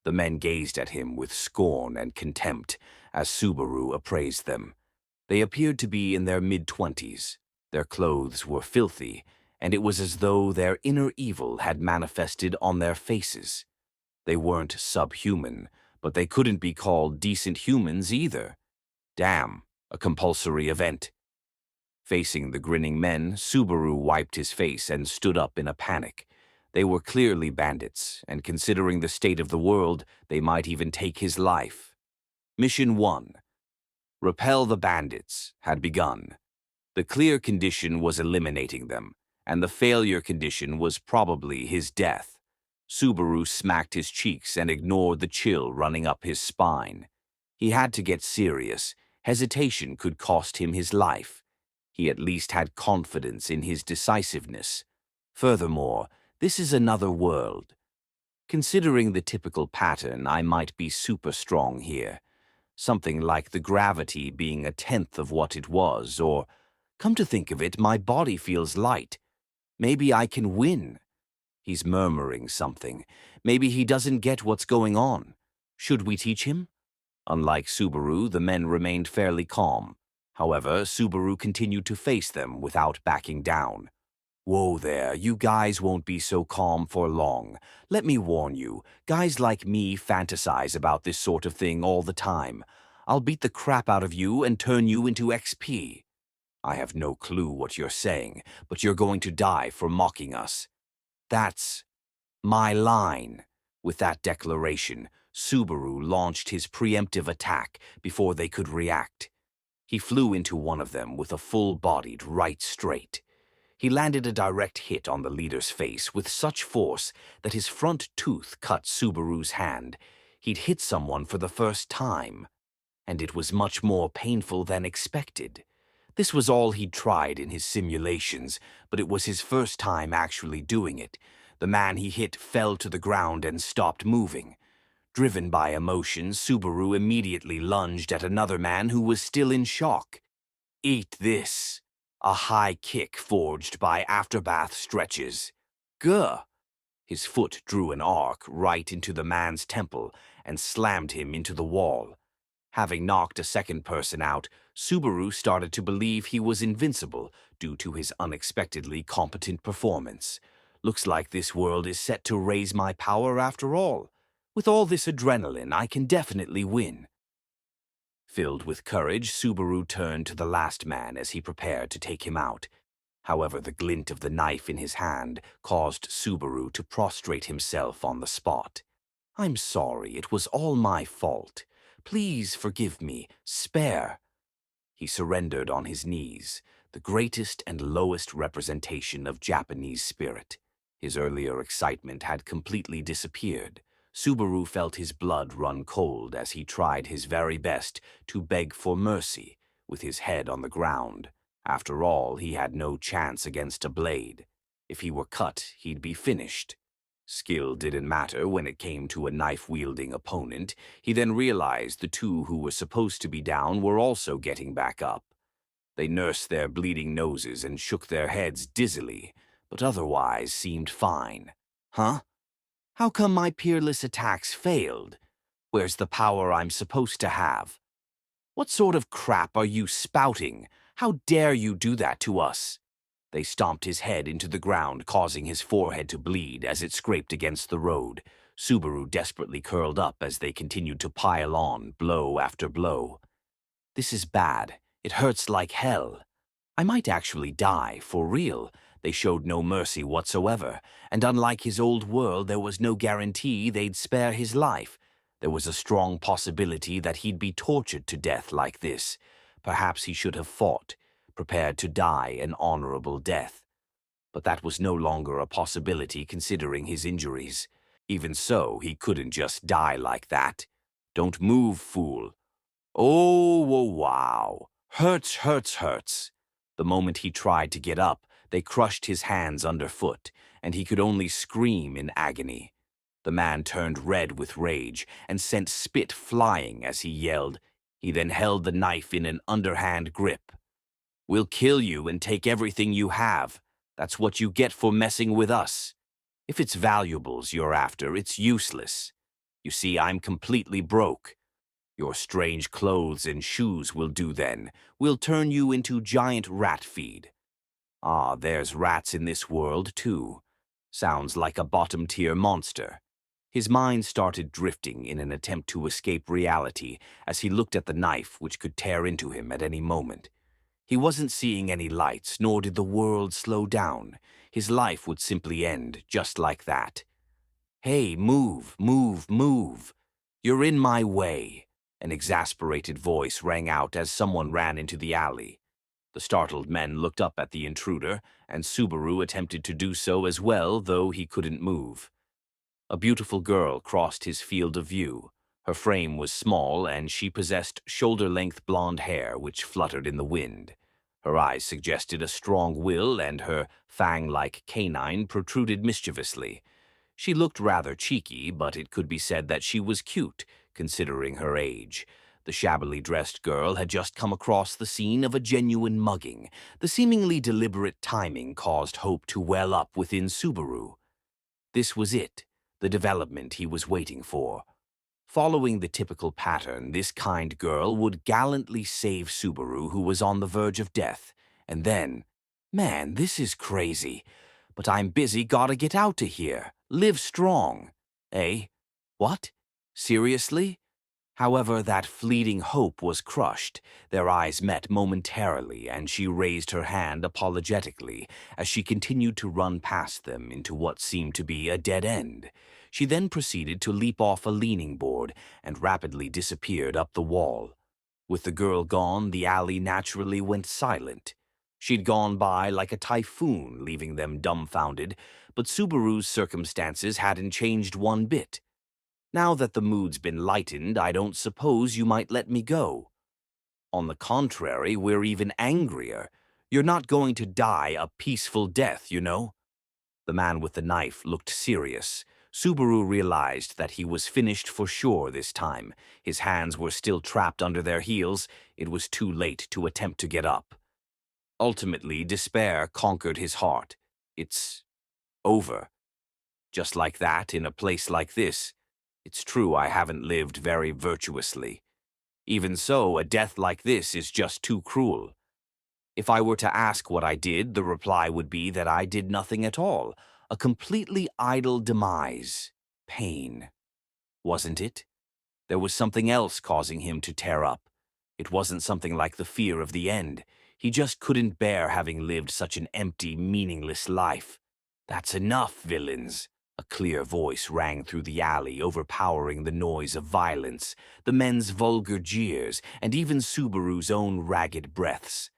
The men gazed at him with scorn and contempt as Subaru appraised them. They appeared to be in their mid-20s. Their clothes were filthy, and it was as though their inner evil had manifested on their faces. They weren't subhuman, but they couldn't be called decent humans either. Damn, a compulsory event. Facing the grinning men, Subaru wiped his face and stood up in a panic. They were clearly bandits, and considering the state of the world, they might even take his life. Mission 1. Repel the bandits had begun. The clear condition was eliminating them, and the failure condition was probably his death. Subaru smacked his cheeks and ignored the chill running up his spine. He had to get serious. Hesitation could cost him his life. He at least had confidence in his decisiveness. Furthermore, this is another world. Considering the typical pattern, I might be super strong here. Something like the gravity being a tenth of what it was, or, come to think of it, my body feels light. Maybe I can win. He's murmuring something. Maybe he doesn't get what's going on. Should we teach him? Unlike Subaru, the men remained fairly calm. However, Subaru continued to face them without backing down. Whoa there, you guys won't be so calm for long. Let me warn you, guys like me fantasize about this sort of thing all the time. I'll beat the crap out of you and turn you into XP. I have no clue what you're saying, but you're going to die for mocking us. That's my line. With that declaration, Subaru launched his preemptive attack before they could react. He flew into one of them with a full-bodied right straight. He landed a direct hit on the leader's face with such force that his front tooth cut Subaru's hand. He'd hit someone for the first time, and it was much more painful than expected. This was all he'd tried in his simulations, but it was his first time actually doing it. The man he hit fell to the ground and stopped moving. Driven by emotion, Subaru immediately lunged at another man who was still in shock. Eat this. A high kick forged by afterbath stretches. Gah! His foot drew an arc right into the man's temple and slammed him into the wall. Having knocked a second person out, Subaru started to believe he was invincible due to his unexpectedly competent performance. Looks like this world is set to raise my power after all. With all this adrenaline, I can definitely win. Filled with courage, Subaru turned to the last man as he prepared to take him out. However, the glint of the knife in his hand caused Subaru to prostrate himself on the spot. I'm sorry, it was all my fault. Please forgive me. Spare. He surrendered on his knees, the greatest and lowest representation of Japanese spirit. His earlier excitement had completely disappeared. Subaru felt his blood run cold as he tried his very best to beg for mercy, with his head on the ground. After all, he had no chance against a blade. If he were cut, he'd be finished. Skill didn't matter when it came to a knife-wielding opponent. He then realized the two who were supposed to be down were also getting back up. They nursed their bleeding noses and shook their heads dizzily, but otherwise seemed fine. Huh? How come my peerless attacks failed? Where's the power I'm supposed to have? What sort of crap are you spouting? How dare you do that to us? They stomped his head into the ground, causing his forehead to bleed as it scraped against the road. Subaru desperately curled up as they continued to pile on, blow after blow. This is bad. It hurts like hell. I might actually die, for real. They showed no mercy whatsoever, and unlike his old world, there was no guarantee they'd spare his life. There was a strong possibility that he'd be tortured to death like this. Perhaps he should have fought, prepared to die an honorable death. But that was no longer a possibility considering his injuries. Even so, he couldn't just die like that. Don't move, fool. Oh, wow. Hurts, hurts, hurts. The moment he tried to get up, they crushed his hands underfoot, and he could only scream in agony. The man turned red with rage and sent spit flying as he yelled. He then held the knife in an underhand grip. We'll kill you and take everything you have. That's what you get for messing with us. If it's valuables you're after, it's useless. You see, I'm completely broke. Your strange clothes and shoes will do then. We'll turn you into giant rat feed. Ah, there's rats in this world, too. Sounds like a bottom-tier monster. His mind started drifting in an attempt to escape reality as he looked at the knife which could tear into him at any moment. He wasn't seeing any lights, nor did the world slow down. His life would simply end just like that. Hey, move, move, move. You're in my way. An exasperated voice rang out as someone ran into the alley. The startled men looked up at the intruder, and Subaru attempted to do so as well, though he couldn't move. A beautiful girl crossed his field of view. Her frame was small, and she possessed shoulder-length blonde hair which fluttered in the wind. Her eyes suggested a strong will, and her fang-like canine protruded mischievously. She looked rather cheeky, but it could be said that she was cute, considering her age. The shabbily dressed girl had just come across the scene of a genuine mugging. The seemingly deliberate timing caused hope to well up within Subaru. This was it, the development he was waiting for. Following the typical pattern, this kind girl would gallantly save Subaru, who was on the verge of death. And then, man, this is crazy. But I'm busy, gotta get out of here. Live strong. Eh? What? Seriously? However, that fleeting hope was crushed. Their eyes met momentarily, and she raised her hand apologetically as she continued to run past them into what seemed to be a dead end. She then proceeded to leap off a leaning board and rapidly disappeared up the wall. With the girl gone, the alley naturally went silent. She'd gone by like a typhoon, leaving them dumbfounded, but Subaru's circumstances hadn't changed one bit. Now that the mood's been lightened, I don't suppose you might let me go. On the contrary, we're even angrier. You're not going to die a peaceful death, you know. The man with the knife looked serious. Subaru realized that he was finished for sure this time. His hands were still trapped under their heels. It was too late to attempt to get up. Ultimately, despair conquered his heart. It's over. Just like that, in a place like this. It's true I haven't lived very virtuously. Even so, a death like this is just too cruel. If I were to ask what I did, the reply would be that I did nothing at all. A completely idle demise. Pain. Wasn't it? There was something else causing him to tear up. It wasn't something like the fear of the end. He just couldn't bear having lived such an empty, meaningless life. That's enough, villains. A clear voice rang through the alley, overpowering the noise of violence, the men's vulgar jeers, and even Subaru's own ragged breaths.